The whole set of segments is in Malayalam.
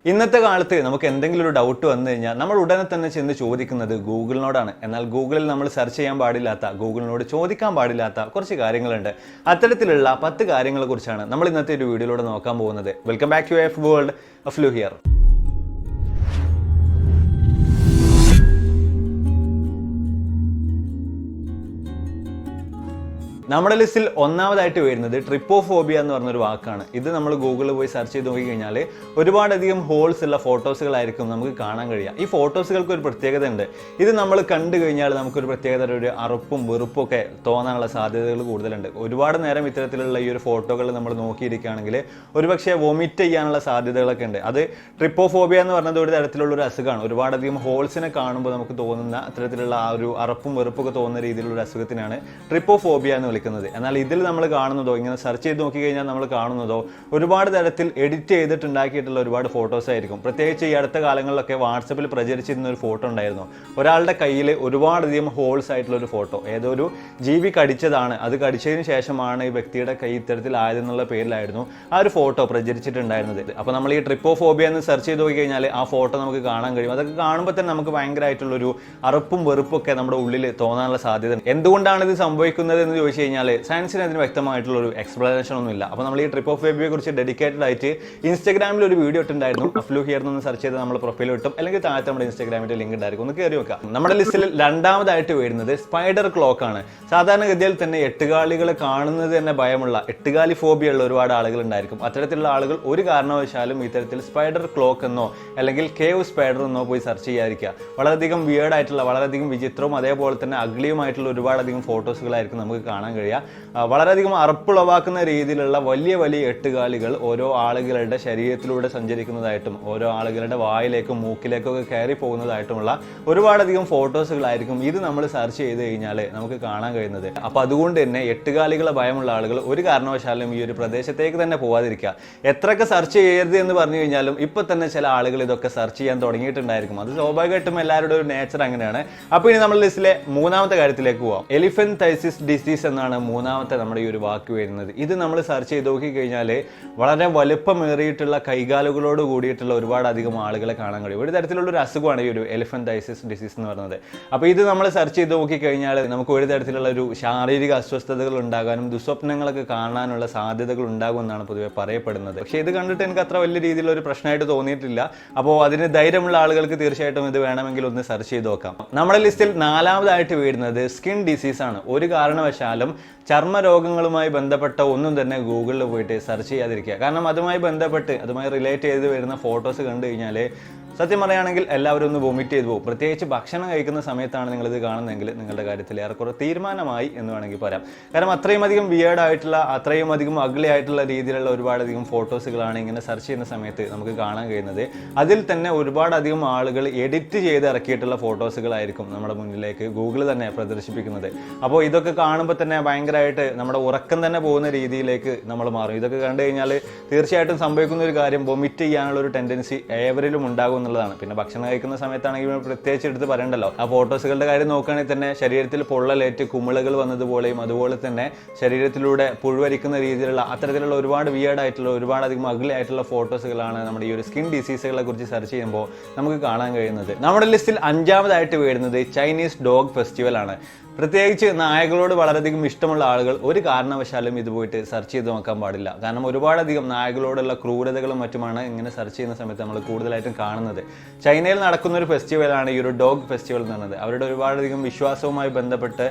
ഇന്നത്തെ കാലത്ത് നമുക്ക് എന്തെങ്കിലും ഒരു ഡൗട്ട് വന്നു കഴിഞ്ഞാൽ നമ്മൾ ഉടനെ തന്നെ ചെന്ന് ചോദിക്കുന്നത് ഗൂഗിളിനോടാണ്. എന്നാൽ ഗൂഗിളിൽ നമ്മൾ സെർച്ച് ചെയ്യാൻ പാടില്ലാത്ത, ഗൂഗിളിനോട് ചോദിക്കാൻ പാടില്ലാത്ത കുറച്ച് കാര്യങ്ങളുണ്ട്. അത്തരത്തിലുള്ള 10 കാര്യങ്ങളെ കുറിച്ചാണ് നമ്മൾ ഇന്നത്തെ ഒരു വീഡിയോയിലൂടെ നോക്കാൻ പോകുന്നത്. Welcome back to F world, അഫ്ലു ഹിയർ. നമ്മുടെ ലിസ്റ്റിൽ ഒന്നാമതായിട്ട് വരുന്നത് ട്രിപ്പോഫോബിയ എന്ന് പറഞ്ഞൊരു വാക്കാണ്. ഇത് നമ്മൾ ഗൂഗിളിൽ പോയി സെർച്ച് ചെയ്ത് നോക്കിക്കഴിഞ്ഞാൽ ഒരുപാടധികം ഹോൾസ് ഉള്ള ഫോട്ടോസുകളായിരിക്കും നമുക്ക് കാണാൻ കഴിയുക. ഈ ഫോട്ടോസുകൾക്ക് ഒരു പ്രത്യേകത ഉണ്ട്. ഇത് നമ്മൾ കണ്ടു കഴിഞ്ഞാൽ നമുക്കൊരു പ്രത്യേകത, ഒരു അറുപ്പും വെറുപ്പും ഒക്കെ തോന്നാനുള്ള സാധ്യതകൾ കൂടുതലുണ്ട്. ഒരുപാട് നേരം ഇത്തരത്തിലുള്ള ഈ ഒരു ഫോട്ടോകൾ നമ്മൾ നോക്കിയിരിക്കുകയാണെങ്കിൽ ഒരുപക്ഷെ വൊമിറ്റ് ചെയ്യാനുള്ള സാധ്യതകളൊക്കെ ഉണ്ട്. അത് ട്രിപ്പോഫോബിയ എന്ന് പറഞ്ഞത് ഒരു തരത്തിലുള്ള ഒരു അസുഖമാണ്. ഒരുപാടധികം ഹോൾസിനെ കാണുമ്പോൾ നമുക്ക് തോന്നുന്ന അത്തരത്തിലുള്ള ആ ഒരു അറപ്പും വെറുപ്പൊക്കെ തോന്നുന്ന രീതിയിലുള്ള ഒരു അസുഖത്തിനാണ് ട്രിപ്പോഫോബിയ എന്ന് വിളിക്കുന്നത്. എന്നാൽ ഇതിൽ നമ്മൾ കാണുന്നതോ, ഇങ്ങനെ സെർച്ച് ചെയ്ത് നോക്കിക്കഴിഞ്ഞാൽ നമ്മൾ കാണുന്നതോ ഒരുപാട് തരത്തിൽ എഡിറ്റ് ചെയ്തിട്ടുണ്ടാക്കിയിട്ടുള്ള ഒരുപാട് ഫോട്ടോസ് ആയിരിക്കും. പ്രത്യേകിച്ച് ഈ അടുത്ത കാലങ്ങളിലൊക്കെ വാട്സപ്പിൽ പ്രചരിച്ചിരുന്ന ഒരു ഫോട്ടോ ഉണ്ടായിരുന്നു. ഒരാളുടെ കയ്യിൽ ഒരുപാടധികം ഹോൾസ് ആയിട്ടുള്ള ഒരു ഫോട്ടോ. ഏതോ ഒരു ജീവി കടിച്ചതാണ്, അത് കടിച്ചതിന് ശേഷമാണ് ഈ വ്യക്തിയുടെ കൈ ഇത്തരത്തിലായതെന്നുള്ള പേരിലായിരുന്നു ആ ഒരു ഫോട്ടോ പ്രചരിച്ചിട്ടുണ്ടായിരുന്നത്. അപ്പോൾ നമ്മൾ ഈ ട്രിപ്പോഫോബിയ എന്ന് സെർച്ച് ചെയ്ത് നോക്കിക്കഴിഞ്ഞാൽ ആ ഫോട്ടോ നമുക്ക് കാണാൻ കഴിയും. അതൊക്കെ കാണുമ്പോൾ തന്നെ നമുക്ക് ഭയങ്കരമായിട്ടുള്ളൊരു അറപ്പും വെറുപ്പൊക്കെ നമ്മുടെ ഉള്ളിൽ തോന്നാനുള്ള സാധ്യത. എന്തുകൊണ്ടാണ് ഇത് സംഭവിക്കുന്നത് എന്ന് ചോദിച്ചു കഴിഞ്ഞാൽ സയൻസിന് അതിന് വ്യക്തമായിട്ടുള്ള ഒരു എക്സ്പ്ലനേഷൻ ഒന്നും ഇല്ല. അപ്പോൾ നമ്മൾ ഈ ട്രിപ്പോഫോബിയയെ കുറിച്ച് ഡെഡിക്കേറ്റഡ് ആയിട്ട് ഇൻസ്റ്റാഗ്രാമിൽ ഒരു വീഡിയോ ഇട്ടുണ്ടായിരുന്നു. അഫ്ലു ഹിയർ എന്ന് സെർച്ച് ചെയ്ത് നമ്മൾ പ്രൊഫൈൽ കിട്ടും, അല്ലെങ്കിൽ താഴത്തെ നമ്മുടെ ഇൻസ്റ്റാഗ്രാമിന്റെ ലിങ്ക് ഉണ്ടായിരിക്കും, ഒന്ന് കയറി വെക്കാം. നമ്മുടെ ലിസ്റ്റിൽ രണ്ടാമതായിട്ട് വരുന്നത് സ്പൈഡർ ക്ലോക്ക് ആണ്. സാധാരണഗതിയിൽ തന്നെ എട്ടുകാലികളെ കാണുന്നത് തന്നെ ഭയമുള്ള, എട്ടുകാലി ഫോബിയ ഉള്ള ഒരുപാട് ആളുകൾ ഉണ്ടായിരിക്കും. അത്തരത്തിലുള്ള ആളുകൾ ഒരു കാരണവശാലും ഇത്തരത്തിൽ സ്പൈഡർ ക്ലോക്ക് എന്നോ അല്ലെങ്കിൽ കേവ് സ്പൈഡർ എന്നോ പോയി സെർച്ച് ചെയ്യാതിരിക്കുക. വളരെയധികം വിയേർഡായിട്ടുള്ള, വളരെയധികം വിചിത്രവും അതേപോലെ തന്നെ അഗ്ലിയുമായിട്ടുള്ള ഒരുപാടധികം ഫോട്ടോസുകളായിരിക്കും നമുക്ക് കാണാൻ കഴിയുക. വളരെയധികം അറപ്പുളവാക്കുന്ന രീതിയിലുള്ള വലിയ വലിയ എട്ടുകാലികൾ ഓരോ ആളുകളുടെ ശരീരത്തിലൂടെ സഞ്ചരിക്കുന്നതായിട്ടും ഓരോ ആളുകളുടെ വായിലേക്കും മൂക്കിലേക്കും ഒക്കെ കയറി പോകുന്നതായിട്ടുമുള്ള ഒരുപാടധികം ഫോട്ടോസുകളായിരിക്കും ഇത് നമ്മൾ സെർച്ച് ചെയ്ത് കഴിഞ്ഞാൽ നമുക്ക് കാണാൻ കഴിയുന്നത്. അപ്പോൾ അതുകൊണ്ട് തന്നെ എട്ടുകാലികളെ ഭയമുള്ള ആളുകൾ ഒരു കാരണവശാലും ഈ ഒരു പ്രദേശത്തേക്ക് തന്നെ പോകാതിരിക്കുക. എത്രയൊക്കെ സെർച്ച് ചെയ്യരുത് എന്ന് പറഞ്ഞു കഴിഞ്ഞാലും ഇപ്പൊ തന്നെ ചില ആളുകൾ ഇതൊക്കെ സെർച്ച് ചെയ്യാൻ തുടങ്ങിയിട്ടുണ്ടായിരിക്കും. അത് സ്വാഭാവികമായിട്ടും എല്ലാവരുടെ ഒരു നേച്ചർ അങ്ങനെയാണ്. അപ്പോൾ ഇനി നമ്മുടെ ലിസ്റ്റിലെ മൂന്നാമത്തെ കാര്യത്തിലേക്ക് പോവാം. എലിഫന്റൈസിസ് ഡിസീസ് എന്നാണ് മൂന്നാമത്തെ നമ്മുടെ ഈ ഒരു വാക്ക് വരുന്നത്. ഇത് നമ്മൾ സെർച്ച് ചെയ്ത് നോക്കിക്കഴിഞ്ഞാൽ വളരെ വലുപ്പമേറിയിട്ടുള്ള കൈകാലുകളോട് കൂടിയിട്ടുള്ള ഒരുപാടധികം ആളുകളെ കാണാൻ കഴിയും. ഒരു തരത്തിലുള്ള ഒരു അസുഖമാണ് ഈ ഒരു എലിഫന്റൈസിസ് ഡിസീസ് എന്ന് പറയുന്നത്. അപ്പോൾ ഇത് നമ്മൾ സെർച്ച് ചെയ്ത് നോക്കിക്കഴിഞ്ഞാൽ നമുക്ക് ഒരു തരത്തിലുള്ള ഒരു ശാരീരിക അസ്വസ്ഥതകൾ ഉണ്ടാകാനും ദുസ്വപ്നങ്ങളൊക്കെ കാണാനുള്ള സാധ്യതകൾ ഉണ്ടാകുമെന്നാണ് പൊതുവെ പറയപ്പെടുന്നത്. പക്ഷേ ഇത് കണ്ടിട്ട് എനിക്ക് അത്ര വലിയ രീതിയിലുള്ള ഒരു പ്രശ്നമായിട്ട് തോന്നിയിട്ടില്ല. അപ്പോൾ അതിന് ധൈര്യമുള്ള ആളുകൾക്ക് തീർച്ചയായിട്ടും ഇത് വേണമെങ്കിൽ ഒന്ന് സെർച്ച് ചെയ്ത് നോക്കാം. നമ്മുടെ ലിസ്റ്റിൽ നാലാമതായിട്ട് വരുന്നത് സ്കിൻ ഡിസീസ് ആണ്. ഒരു കാരണവശാലും ചർമ്മരോഗങ്ങളുമായി ബന്ധപ്പെട്ട ഒന്നും തന്നെ ഗൂഗിളിൽ പോയിട്ട് സെർച്ച് ചെയ്യാതിരിക്കുക. കാരണം അതുമായി ബന്ധപ്പെട്ട്, അതുമായി റിലേറ്റ് ചെയ്ത് വരുന്ന ഫോട്ടോസ് കണ്ടു കഴിഞ്ഞാൽ സത്യം പറയുകയാണെങ്കിൽ എല്ലാവരും ഒന്ന് വൊമിറ്റ് ചെയ്ത് പോകും. പ്രത്യേകിച്ച് ഭക്ഷണം കഴിക്കുന്ന സമയത്താണ് നിങ്ങളിത് കാണുന്നതെങ്കിൽ നിങ്ങളുടെ കാര്യത്തിൽ ഏറെക്കുറെ തീരുമാനമായി എന്ന് വേണമെങ്കിൽ പറയാം. കാരണം അത്രയും അധികം വിയേർഡ് ആയിട്ടുള്ള, അത്രയും അധികം അഗ്ലി ആയിട്ടുള്ള രീതിയിലുള്ള ഒരുപാടധികം ഫോട്ടോസുകളാണ് ഇങ്ങനെ സെർച്ച് ചെയ്യുന്ന സമയത്ത് നമുക്ക് കാണാൻ കഴിയുന്നത്. അതിൽ തന്നെ ഒരുപാടധികം ആളുകൾ എഡിറ്റ് ചെയ്ത് ഇറക്കിയിട്ടുള്ള ഫോട്ടോസുകളായിരിക്കും നമ്മുടെ മുന്നിലേക്ക് ഗൂഗിൾ തന്നെ പ്രദർശിപ്പിക്കുന്നത്. അപ്പോൾ ഇതൊക്കെ കാണുമ്പോൾ തന്നെ ഭയങ്കരമായിട്ട് നമ്മുടെ ഉറക്കം തന്നെ പോകുന്ന രീതിയിലേക്ക് നമ്മൾ മാറും. ഇതൊക്കെ കണ്ടു കഴിഞ്ഞാൽ തീർച്ചയായിട്ടും സംഭവിക്കുന്ന ഒരു കാര്യം, വൊമിറ്റ് ചെയ്യാനുള്ള ഒരു ടെൻഡൻസി ഏവരിലും ഉണ്ടാകും എന്നുള്ളതാണ്. പിന്നെ ഭക്ഷണം കഴിക്കുന്ന സമയത്താണെങ്കിൽ പ്രത്യേകിച്ച് എടുത്ത് പറയണ്ടല്ലോ. ആ ഫോട്ടോസുകളുടെ കാര്യം നോക്കുകയാണെങ്കിൽ തന്നെ ശരീരത്തിൽ പൊള്ളലേറ്റ് കുമിളകൾ വന്നതുപോലെയും അതുപോലെ തന്നെ ശരീരത്തിലൂടെ പുഴുവരിക്കുന്ന രീതിയിലുള്ള അത്തരത്തിലുള്ള ഒരുപാട് വിയേർഡ് ആയിട്ടുള്ള, ഒരുപാടധികം അഗ്ലി ആയിട്ടുള്ള ഫോട്ടോസുകളാണ് നമ്മുടെ ഈ ഒരു സ്കിൻ ഡിസീസുകളെ കുറിച്ച് സെർച്ച് ചെയ്യുമ്പോൾ നമുക്ക് കാണാൻ കഴിയുന്നത്. നമ്മുടെ ലിസ്റ്റിൽ അഞ്ചാമതായിട്ട് വരുന്നത് ചൈനീസ് ഡോഗ് ഫെസ്റ്റിവൽ ആണ്. പ്രത്യേകിച്ച് നായകളോട് വളരെയധികം ഇഷ്ടമുള്ള ആളുകൾ ഒരു കാരണവശാലും ഇത് പോയിട്ട് സെർച്ച് ചെയ്ത് നോക്കാൻ പാടില്ല. കാരണം ഒരുപാടധികം നായകളോടുള്ള ക്രൂരതകളും മറ്റുമാണ് ഇങ്ങനെ സെർച്ച് ചെയ്യുന്ന സമയത്ത് നമ്മൾ കൂടുതലായിട്ടും കാണുന്നത്. ചൈനയിൽ നടക്കുന്ന ഒരു ഫെസ്റ്റിവലാണ് ഈ ഒരു ഡോഗ് ഫെസ്റ്റിവൽ എന്ന് പറയുന്നത്. അവരുടെ ഒരുപാടധികം വിശ്വാസവുമായി ബന്ധപ്പെട്ട്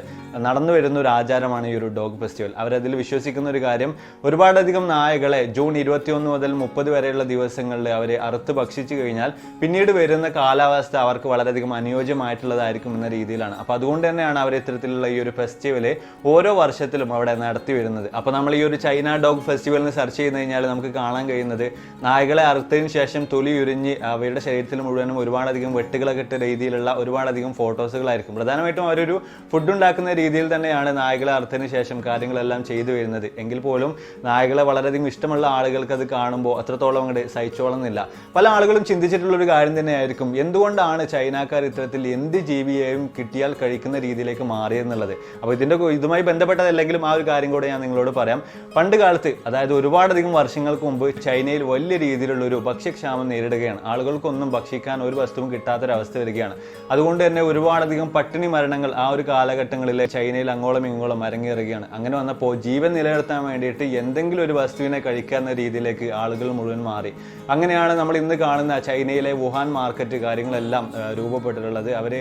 നടന്നു വരുന്ന ഒരു ആചാരമാണ് ഈ ഒരു ഡോഗ് ഫെസ്റ്റിവൽ. അവരതിൽ വിശ്വസിക്കുന്ന ഒരു കാര്യം, ഒരുപാടധികം നായകളെ ജൂൺ 21 മുതൽ 30 വരെയുള്ള ദിവസങ്ങളിൽ അവരെ അറുത്ത് ഭക്ഷിച്ചു കഴിഞ്ഞാൽ പിന്നീട് വരുന്ന കാലാവസ്ഥ അവർക്ക് വളരെയധികം അനുയോജ്യമായിട്ടുള്ളതായിരിക്കും എന്ന രീതിയിലാണ്. അപ്പോൾ അതുകൊണ്ട് തന്നെയാണ് അവർ ഇത്തരത്തിലുള്ള ഈ ഒരു ഫെസ്റ്റിവല് ഓരോ വർഷത്തിലും അവിടെ നടത്തി വരുന്നത്. അപ്പോൾ നമ്മൾ ഈ ഒരു ചൈന ഡോഗ് ഫെസ്റ്റിവലിന് സെർച്ച് ചെയ്ത് കഴിഞ്ഞാൽ നമുക്ക് കാണാൻ കഴിയുന്നത് നായകളെ അറുത്തതിന് ശേഷം തൊലി ഉരിഞ്ഞ് അവരുടെ ശരീരത്തിൽ മുഴുവനും ഒരുപാടധികം വെട്ടുകളൊക്കെ ഇട്ട രീതിയിലുള്ള ഒരുപാടധികം ഫോട്ടോസുകളായിരിക്കും. പ്രധാനമായിട്ടും അവരൊരു ഫുഡ് ഉണ്ടാക്കുന്ന രീതിയിൽ തന്നെയാണ് നായകളെ അറുത്തതിന് ശേഷം കാര്യങ്ങളെല്ലാം ചെയ്തു വരുന്നത്. എങ്കിൽ പോലും നായകളെ വളരെയധികം ഇഷ്ടമുള്ള ആളുകൾക്ക് അത് കാണുമ്പോൾ അത്രത്തോളം അങ്ങോട്ട് സഹിച്ചോളുന്നില്ല. പല ആളുകളും ചിന്തിച്ചിട്ടുള്ളൊരു കാര്യം തന്നെയായിരിക്കും, എന്തുകൊണ്ടാണ് ചൈനക്കാർ ഇത്തരത്തിൽ എന്ത് ജീവിയെയും കിട്ടിയാൽ കഴിക്കുന്ന രീതിയിലേക്ക് മാറി മാറിയെന്നുള്ളത്. അപ്പോൾ ഇതുമായി ബന്ധപ്പെട്ടതല്ലെങ്കിലും ആ ഒരു കാര്യം കൂടെ ഞാൻ നിങ്ങളോട് പറയാം. പണ്ട് കാലത്ത്, അതായത് ഒരുപാടധികം വർഷങ്ങൾക്ക് മുമ്പ് ചൈനയിൽ വലിയ രീതിയിലുള്ള ഒരു ഭക്ഷ്യക്ഷാമം നേരിടുകയാണ്. ആളുകൾക്കൊന്നും ഭക്ഷിക്കാൻ ഒരു വസ്തുവും കിട്ടാത്തൊരവസ്ഥ വരികയാണ്. അതുകൊണ്ട് തന്നെ ഒരുപാടധികം പട്ടിണി മരണങ്ങൾ ആ ഒരു കാലഘട്ടങ്ങളിൽ ചൈനയിൽ അങ്ങോളം ഇങ്ങോളം അരങ്ങേറുകയാണ്. അങ്ങനെ വന്നപ്പോൾ ജീവൻ നിലനിർത്താൻ വേണ്ടിയിട്ട് എന്തെങ്കിലും ഒരു വസ്തുവിനെ കഴിക്കാവുന്ന രീതിയിലേക്ക് ആളുകൾ മുഴുവൻ മാറി. അങ്ങനെയാണ് നമ്മൾ ഇന്ന് കാണുന്ന ചൈനയിലെ വുഹാൻ മാർക്കറ്റ് കാര്യങ്ങളെല്ലാം രൂപപ്പെട്ടിട്ടുള്ളത്. അവർ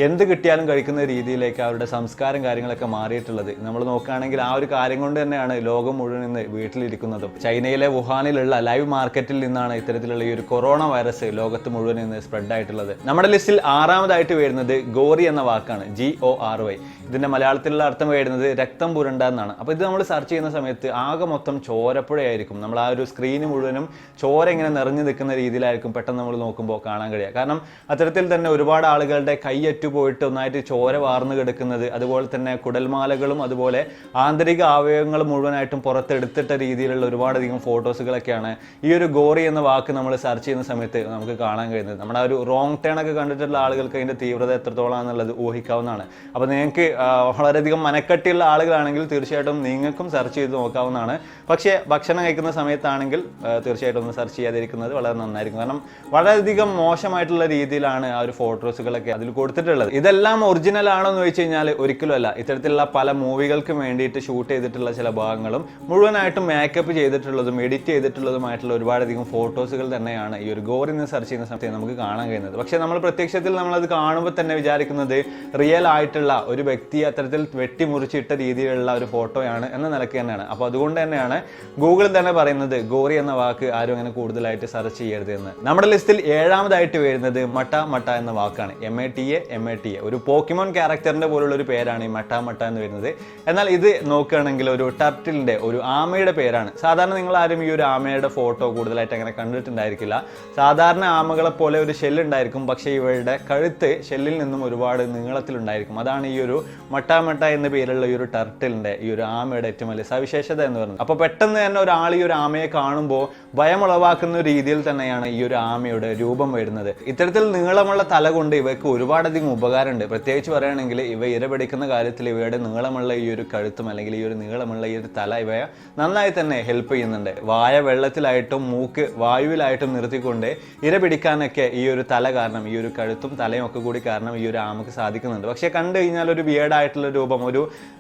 എന്ത് കിട്ടിയാലും കഴിക്കുന്ന രീതിയിലേക്ക് അവരുടെ സംസ്കാരം കാര്യങ്ങളൊക്കെ മാറിയിട്ടുള്ളത്. നമ്മൾ നോക്കുകയാണെങ്കിൽ ആ ഒരു കാര്യം കൊണ്ട് തന്നെയാണ് ലോകം മുഴുവൻ ഇന്ന് വീട്ടിലിരിക്കുന്നതും. ചൈനയിലെ വുഹാനിലുള്ള ലൈവ് മാർക്കറ്റിൽ നിന്നാണ് ഇത്തരത്തിലുള്ള ഈ ഒരു കൊറോണ വൈറസ് ലോകത്ത് മുഴുവൻ ഇന്ന് സ്പ്രെഡ് ആയിട്ടുള്ളത്. നമ്മുടെ ലിസ്റ്റിൽ 6ാമതായിട്ട് വരുന്നത് ഗോറി എന്ന വാക്കാണ്, GORY. ഇതിന്റെ മലയാളത്തിലുള്ള അർത്ഥം വരുന്നത് രക്തം പുരണ്ട എന്നാണ്. അപ്പോൾ ഇത് നമ്മൾ സെർച്ച് ചെയ്യുന്ന സമയത്ത് ആകെ മൊത്തം ചോരപ്പുഴയായിരിക്കും. നമ്മൾ ആ ഒരു സ്ക്രീന് മുഴുവനും ചോര ഇങ്ങനെ നിറഞ്ഞു നിൽക്കുന്ന രീതിയിലായിരിക്കും പെട്ടെന്ന് നമ്മൾ നോക്കുമ്പോൾ കാണാൻ കഴിയുക. കാരണം അത്തരത്തിൽ തന്നെ ഒരുപാട് ആളുകളുടെ കൈയറ്റു പോയിട്ട് ഒന്നായിട്ട് ചോര വാർന്നു കിടക്കുന്നത്, അതുപോലെ തന്നെ കുടൽമാലകളും അതുപോലെ ആന്തരിക അവയവങ്ങൾ മുഴുവനായിട്ടും പുറത്തെടുത്തിട്ട രീതിയിലുള്ള ഒരുപാടധികം ഫോട്ടോസുകളൊക്കെയാണ് ഈ ഒരു ഗോറി എന്ന വാക്ക് നമ്മൾ സെർച്ച് ചെയ്യുന്ന സമയത്ത് നമുക്ക് കാണാൻ കഴിയുന്നത്. നമ്മുടെ ആ ഒരു റോങ് ടേൺ ഒക്കെ കണ്ടിട്ടുള്ള ആളുകൾക്ക് അതിൻ്റെ തീവ്രത എത്രത്തോളാണെന്നുള്ളത് ഊഹിക്കാവുന്നതാണ്. അപ്പോൾ നിങ്ങൾക്ക് വളരെയധികം മനക്കട്ടിയുള്ള ആളുകളാണെങ്കിൽ തീർച്ചയായിട്ടും നിങ്ങൾക്കും സെർച്ച് ചെയ്ത് നോക്കാവുന്നതാണ്. പക്ഷേ ഭക്ഷണം കഴിക്കുന്ന സമയത്താണെങ്കിൽ തീർച്ചയായിട്ടും ഒന്ന് സെർച്ച് ചെയ്യാതിരിക്കുന്നത് വളരെ നന്നായിരിക്കും. കാരണം വളരെയധികം മോശമായിട്ടുള്ള രീതിയിലാണ് ആ ഒരു ഫോട്ടോസുകളൊക്കെ അതിൽ കൊടുത്തിട്ടുള്ളത്. ഇതെല്ലാം ഒറിജിനൽ ആണോ എന്ന് ചോദിച്ചു കഴിഞ്ഞാൽ ഒരിക്കലും അല്ല. ഇത്തരത്തിലുള്ള പല മൂവികൾക്ക് വേണ്ടിയിട്ട് ഷൂട്ട് ചെയ്തിട്ടുള്ള ചില ഭാഗങ്ങളും മുഴുവനായിട്ടും മേക്കപ്പ് ചെയ്തിട്ടുള്ളതും എഡിറ്റ് ചെയ്തിട്ടുള്ളതുമായിട്ടുള്ള ഒരുപാടധികം ഫോട്ടോസുകൾ തന്നെയാണ് ഈ ഒരു ഗോറി എന്ന് സെർച്ച് ചെയ്യുന്ന സമയത്ത് നമുക്ക് കാണാൻ കഴിയുന്നത്. പക്ഷേ നമ്മൾ പ്രത്യക്ഷത്തിൽ നമ്മളത് കാണുമ്പോൾ തന്നെ വിചാരിക്കുന്നത് റിയൽ ആയിട്ടുള്ള ഒരു വ്യക്തിയെ അത്തരത്തിൽ വെട്ടിമുറിച്ചിട്ട രീതിയിലുള്ള ഒരു ഫോട്ടോയാണ് എന്ന നിലയ്ക്ക് തന്നെയാണ്. അപ്പോൾ അതുകൊണ്ട് തന്നെയാണ് ഗൂഗിളിൽ തന്നെ പറയുന്നത് ഗോറി എന്ന വാക്ക് ആരും അങ്ങനെ കൂടുതലായിട്ട് സെർച്ച് ചെയ്യരുത് എന്ന്. നമ്മുടെ ലിസ്റ്റിൽ 7ാമതായിട്ട് വരുന്നത് മട്ട എന്ന വാക്കാണ്, MATA. ഒരു പോക്കിമോൻ ക്യാരക്ടറിന്റെ പോലുള്ള ഒരു പേരാണ് ഈ മട്ട എന്ന് വരുന്നത്. എന്നാൽ ഇത് നോക്കുകയാണെങ്കിൽ ഒരു ടർട്ടിലിന്റെ, ഒരു ആമയുടെ പേരാണ്. സാധാരണ നിങ്ങൾ ആരും ഈ ഒരു ആമയുടെ ഫോട്ടോ കൂടുതലായിട്ട് അങ്ങനെ കണ്ടിട്ടുണ്ടായിരിക്കില്ല. സാധാരണ ആമകളെ പോലെ ഒരു ഷെല്ല് ഉണ്ടായിരിക്കും, പക്ഷേ ഇവരുടെ കഴുത്ത് ഷെല്ലിൽ നിന്നും ഒരുപാട് നീളത്തിലുണ്ടായിരിക്കും. അതാണ് ഈ ഒരു മട്ട എന്ന പേരുള്ള ഈ ഒരു ടർട്ടിലിന്റെ, ഈ ഒരു ആമയുടെ ഏറ്റവും വലിയ സവിശേഷത എന്ന് പറയുന്നത്. അപ്പോൾ പെട്ടെന്ന് തന്നെ ഒരാൾ ഈ ഒരു ആമയെ കാണുമ്പോൾ ഭയമുളവാക്കുന്ന രീതിയിൽ തന്നെയാണ് ഈ ഒരു ആമയുടെ രൂപം വരുന്നത്. ഇത്തരത്തിൽ നീളമുള്ള തല കൊണ്ട് ഇവയ്ക്ക് ഒരുപാടധികം ഉപകാരമുണ്ട്. പ്രത്യേകിച്ച് പറയുകയാണെങ്കിൽ ഇവ ഇരപിടിക്കുന്ന കാര്യത്തിൽ ഇവയുടെ നീളമുള്ള ഈ ഒരു കഴുത്തും അല്ലെങ്കിൽ ഈ ഒരു നീളമുള്ള ഈ ഒരു തല ഇവയെ നന്നായി തന്നെ ഹെൽപ്പ് ചെയ്യുന്നുണ്ട്. വായ വെള്ളത്തിലായിട്ടും മൂക്ക് വായുവിലായിട്ടും നിർത്തിക്കൊണ്ട് ഇര പിടിക്കാനൊക്കെ ഈ ഒരു തല കാരണം, ഈ ഒരു കഴുത്തും തലയും ഒക്കെ കൂടി കാരണം ഈ ഒരു ആമക്ക് സാധിക്കുന്നുണ്ട്. പക്ഷെ കണ്ടു കഴിഞ്ഞാൽ ഒരു വിയേർഡായിട്ടുള്ള രൂപം,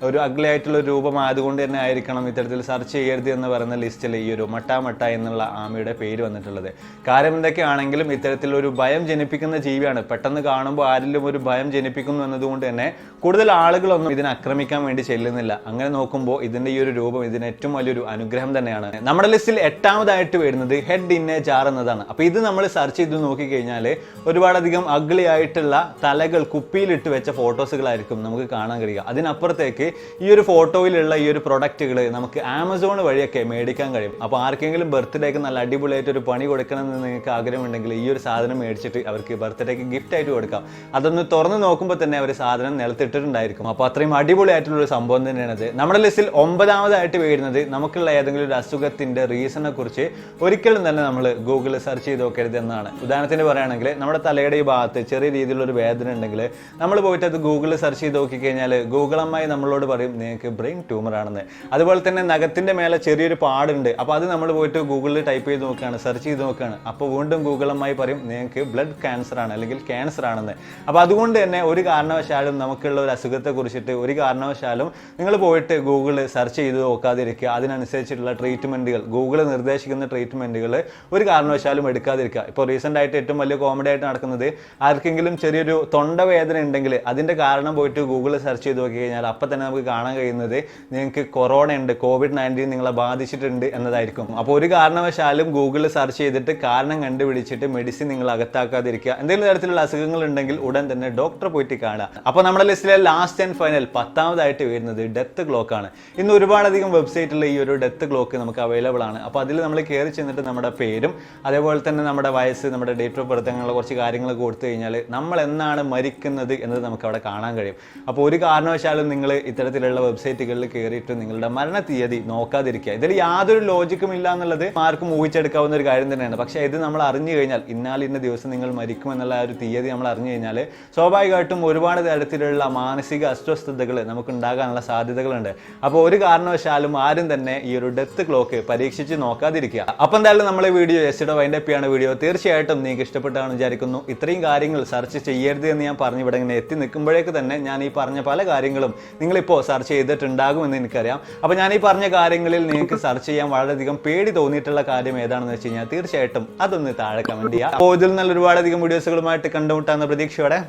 ഒരു അഗ്ലി ആയിട്ടുള്ള രൂപം ആയതുകൊണ്ട് തന്നെ ആയിരിക്കണം ഇത്തരത്തിൽ സെർച്ച് ചെയ്യരുത് എന്ന് പറയുന്ന ലിസ്റ്റിൽ ഈ ഒരു മട്ട എന്നുള്ള ആമയുടെ പേര് വന്നിട്ടുള്ളത്. കാര്യം എന്തൊക്കെയാണെങ്കിലും ഇത്തരത്തിലൊരു ഭയം ജനിപ്പിക്കുന്ന ജീവിയാണ്. പെട്ടെന്ന് കാണുമ്പോൾ ആരിലും ഒരു ഭയം ജനിപ്പിക്കുന്നു എന്നതുകൊണ്ട് തന്നെ കൂടുതൽ ആളുകളൊന്നും ഇതിനെ ആക്രമിക്കാൻ വേണ്ടി ചെല്ലുന്നില്ല. അങ്ങനെ നോക്കുമ്പോൾ ഇതിന്റെ ഈ ഒരു രൂപം ഇതിന് ഏറ്റവും വലിയൊരു അനുഗ്രഹം തന്നെയാണ്. നമ്മുടെ ലിസ്റ്റിൽ 8ാമതായിട്ട് വരുന്നത് ഹെഡ് ഇൻ എ ജാർ എന്നതാണ്. അപ്പോൾ ഇത് നമ്മൾ സെർച്ച് ചെയ്ത് നോക്കിക്കഴിഞ്ഞാൽ ഒരുപാടധികം അഗ്ലി ആയിട്ടുള്ള തലകൾ കുപ്പിയിലിട്ട് വെച്ച ഫോട്ടോസുകളായിരിക്കും നമുക്ക് കാണാൻ കഴിയുക. അതിനപ്പുറത്തേക്ക് ഈ ഒരു ഫോട്ടോയിലുള്ള ഈ ഒരു പ്രൊഡക്റ്റുകൾ നമുക്ക് ആമസോൺ വഴിയൊക്കെ മേടിക്കാൻ കഴിയും. അപ്പോൾ ആർക്കെങ്കിലും ബർത്ത്ഡേക്ക് നല്ല അടിപൊളിയായിട്ട് ഒരു പണി കൊടുക്കണമെന്ന് നിങ്ങൾക്ക് ആഗ്രഹമുണ്ടെങ്കിൽ ഈ ഒരു സാധനം മേടിച്ചിട്ട് അവർക്ക് ബർത്ത്ഡേക്ക് ഗിഫ്റ്റ് ആയിട്ട് കൊടുക്കാം. അതൊന്ന് തുറന്ന് നോക്കുമ്പോൾ തന്നെ അവർ സാധനം നിലത്തിട്ടിട്ടുണ്ടായിരിക്കും. അപ്പോൾ അത്രയും അടിപൊളിയായിട്ടുള്ള ഒരു സംഭവം തന്നെയാണത്. നമ്മുടെ ലിസ്റ്റിൽ 9ാമതായിട്ട് വരുന്നത് നമുക്കുള്ള ഏതെങ്കിലും ഒരു അസുഖത്തിന്റെ റീസണെ കുറിച്ച് ഒരിക്കലും തന്നെ നമ്മൾ ഗൂഗിളിൽ സെർച്ച് ചെയ്ത് നോക്കരുത് എന്നാണ്. ഉദാഹരണത്തിന് പറയുകയാണെങ്കിൽ നമ്മുടെ തലയുടെ ഈ ഭാഗത്ത് ചെറിയ രീതിയിലുള്ള ഒരു വേദന ഉണ്ടെങ്കിൽ നമ്മൾ പോയിട്ട് അത് ഗൂഗിളിൽ സെർച്ച് ചെയ്ത് നോക്കിക്കഴിഞ്ഞാൽ ഗൂഗിൾ അമ്മായി നമ്മളോട് പറയും നിങ്ങൾക്ക് ബ്രെയിൻ ട്യൂമർ ആണെന്ന്. അതുപോലെ തന്നെ നഖത്തിന്റെ മേലെ ചെറിയൊരു പാടുണ്ട്, അപ്പോൾ അത് നമ്മൾ പോയിട്ട് ഗൂഗിളിൽ ടൈപ്പ് ചെയ്ത് നോക്കുകയാണ്, സെർച്ച് ചെയ്ത് നോക്കുകയാണ്. അപ്പോൾ വീണ്ടും ഗൂഗിൾ അമ്മായി പറയും നിങ്ങൾക്ക് ബ്ലഡ് ക്യാൻസർ ആണ് അല്ലെങ്കിൽ ക്യാൻസർ ആണെന്ന്. അപ്പോൾ അതുകൊണ്ട് തന്നെ ഒരു കാരണവശാലും നമുക്കുള്ള ഒരു അസുഖത്തെ കുറിച്ചിട്ട് ഒരു കാരണവശാലും നിങ്ങൾ പോയിട്ട് ഗൂഗിളിൽ സെർച്ച് ചെയ്ത് നോക്കാതിരിക്കുക. അതിനനുസരിച്ചിട്ടുള്ള ട്രീറ്റ്മെന്റുകൾ, ഗൂഗിൾ നിർദ്ദേശിക്കുന്ന ട്രീറ്റ്മെന്റുകൾ ഒരു കാരണവശാലും എടുക്കാതിരിക്കുക. ഇപ്പോൾ റീസെന്റ് ആയിട്ട് ഏറ്റവും വലിയ കോമഡി ആയിട്ട് നടക്കുന്നത് ആർക്കെങ്കിലും ചെറിയൊരു തൊണ്ടവേദന ഉണ്ടെങ്കിൽ അതിന്റെ കാരണം പോയിട്ട് ഗൂഗിളിൽ സെർച്ച് ചെയ്ത് നോക്കി കഴിഞ്ഞാൽ അപ്പം തന്നെ നമുക്ക് കാണാൻ കഴിയുന്നത് നിങ്ങൾക്ക് കൊറോണ ഉണ്ട്, COVID-19 നിങ്ങളെ ബാധിച്ചിട്ടുണ്ട് എന്നതായിരിക്കും. അപ്പോൾ ഒരു കാരണവശാലും ഗൂഗിളിൽ സെർച്ച് ചെയ്തിട്ട് കാരണം കണ്ടുപിടിച്ചിട്ട് മെഡിസിൻ നിങ്ങൾ അകത്താക്കാതിരിക്കുക. എന്തെങ്കിലും തരത്തിലുള്ള അസുഖങ്ങൾ ഉണ്ടെങ്കിൽ ഉടൻ തന്നെ ഡോക്ടറെ പോയിട്ട് കാണുക. അപ്പോൾ നമ്മുടെ ലിസ്റ്റിലെ ലാസ്റ്റ് ആൻഡ് ഫൈനൽ 10ാമതായിട്ട് വരുന്നത് ഡെത്ത് ക്ലോക്ക് ആണ്. ഇന്ന് ഒരുപാടധികം വെബ്സൈറ്റിൽ ഈ ഒരു ഡെത്ത് ക്ലോക്ക് നമുക്ക് അവൈലബിൾ ആണ്. അപ്പോൾ അതിൽ നമ്മൾ കയറി ചെന്നിട്ട് നമ്മുടെ പേരും അതേപോലെ തന്നെ നമ്മുടെ വയസ്സ്, നമ്മുടെ ഡേറ്റ് ഓഫ് ബർത്ത് അങ്ങനെയുള്ള കുറച്ച് കാര്യങ്ങൾ കൊടുത്തു കഴിഞ്ഞാൽ നമ്മൾ എന്നാണ് മരിക്കുന്നത് എന്നത് നമുക്ക് അവിടെ കാണാൻ കഴിയും. അപ്പോൾ അപ്പോൾ ഒരു കാരണവശാലും നിങ്ങൾ ഇത്തരത്തിലുള്ള വെബ്സൈറ്റുകളിൽ കയറിയിട്ട് നിങ്ങളുടെ മരണ തീയതി നോക്കാതിരിക്കുക. ഇതിൽ യാതൊരു ലോജിക്കും ഇല്ല എന്നുള്ളത് ആർക്കും ഊഹിച്ചെടുക്കാവുന്ന ഒരു കാര്യം തന്നെയാണ്. പക്ഷേ ഇത് നമ്മൾ അറിഞ്ഞു കഴിഞ്ഞാൽ ഇന്ന ദിവസം നിങ്ങൾ മരിക്കും എന്നുള്ള ഒരു തീയതി നമ്മൾ അറിഞ്ഞു കഴിഞ്ഞാൽ സ്വാഭാവികമായിട്ടും ഒരുപാട് തരത്തിലുള്ള മാനസിക അസ്വസ്ഥതകൾ നമുക്ക് ഉണ്ടാകാനുള്ള സാധ്യതകളുണ്ട്. അപ്പോൾ ഒരു കാരണവശാലും ആരും തന്നെ ഈ ഒരു ഡെത്ത് ക്ലോക്ക് പരീക്ഷിച്ച് നോക്കാതിരിക്കുക. അപ്പോൾ എന്തായാലും നമ്മളെ വീഡിയോ ജസ്റ്റ് വൈൻഡ് അപ്പ് ചെയ്യാണ് വീഡിയോ. തീർച്ചയായിട്ടും നിങ്ങൾക്ക് ഇഷ്ടപ്പെട്ടാണെന്ന് വിചാരിക്കുന്നു. ഇത്രയും കാര്യങ്ങൾ സെർച്ച് ചെയ്യരുത് എന്ന് ഞാൻ പറഞ്ഞു ഇവിടെ ഇങ്ങനെ എത്തി നിൽക്കുമ്പോഴേക്ക് തന്നെ ഞാൻ ഈ പറഞ്ഞ പല കാര്യങ്ങളും നിങ്ങളിപ്പോൾ സെർച്ച് ചെയ്തിട്ടുണ്ടാകുമെന്ന് എനിക്കറിയാം. അപ്പോൾ ഞാൻ ഈ പറഞ്ഞ കാര്യങ്ങളിൽ നിങ്ങൾക്ക് സെർച്ച് ചെയ്യാൻ വളരെയധികം പേടി തോന്നിയിട്ടുള്ള കാര്യം ഏതാണെന്ന് വെച്ച് കഴിഞ്ഞാൽ തീർച്ചയായിട്ടും അതൊന്ന് താഴെ കമന്റ് ചെയ്യുക. അപ്പോൾ ഇതിൽ നല്ല ഒരുപാടധികം വീഡിയോസുകളുമായിട്ട് കണ്ടുമുട്ടാവുന്ന പ്രതീക്ഷയോടെ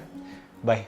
ബൈ.